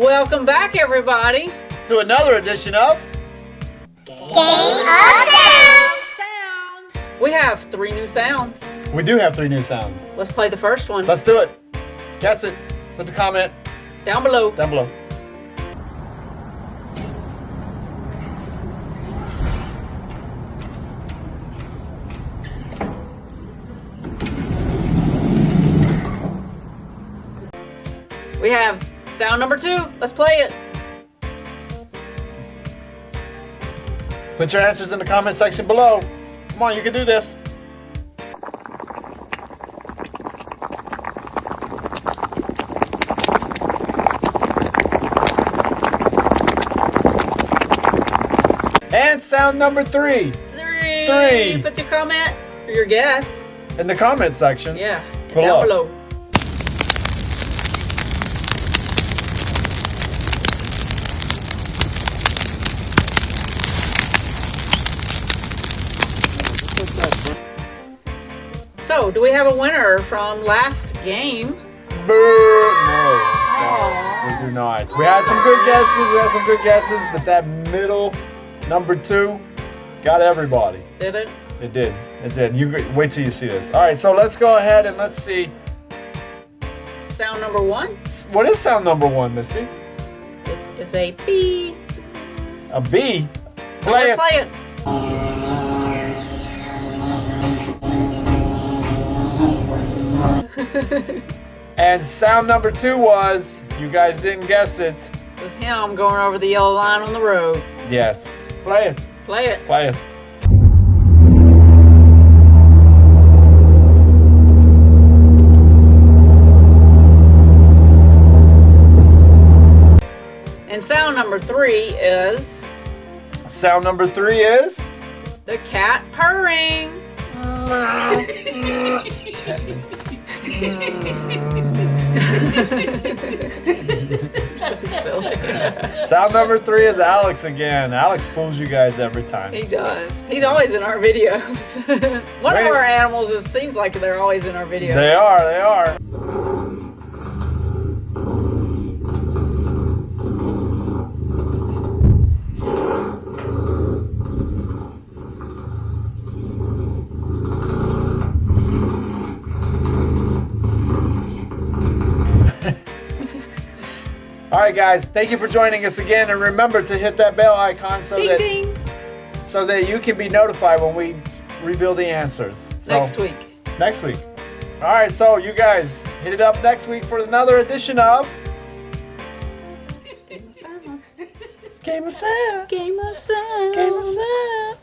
Welcome back, everybody, to another edition of Game of Sound. We have 3 new sounds. We do have 3 new sounds. Let's play the first one. Let's do it. Guess it. Put the comment down below. down below. We have sound number 2. Let's play it. Put your answers in the comment section below. Come on, you can do this. And sound number 3. 3. Put your comment or your guess. In the comment section. Yeah, and Below. down below. So, do we have a winner from last game? Boo! No, sorry, we do not. We had some good guesses. But that middle number 2 got everybody. Did it? It did. You wait till you see this. All right, so let's go ahead and let's see. Sound number 1? What is sound number 1, Misty? It is a B. A B? So let's play it. And sound number 2 was, you guys didn't guess it. It was him going over the yellow line on the road. Yes. Play it. Play it. Play it. And sound number 3 is Sound number 3 is? the cat purring. So silly. Sound number 3 is Alex again. Alex fools you guys every time. He does. He's always in our videos. One of our animals, it seems like they're always in our videos. They are. All right, guys, thank you for joining us again, and remember to hit that bell icon so Ding, so ding. that you can be notified when we reveal the answers. So, Next week. Next week. All right, so you guys hit it up next week for another edition of Game of Sound. Game of Sound. Game of Sound. Game of Sound.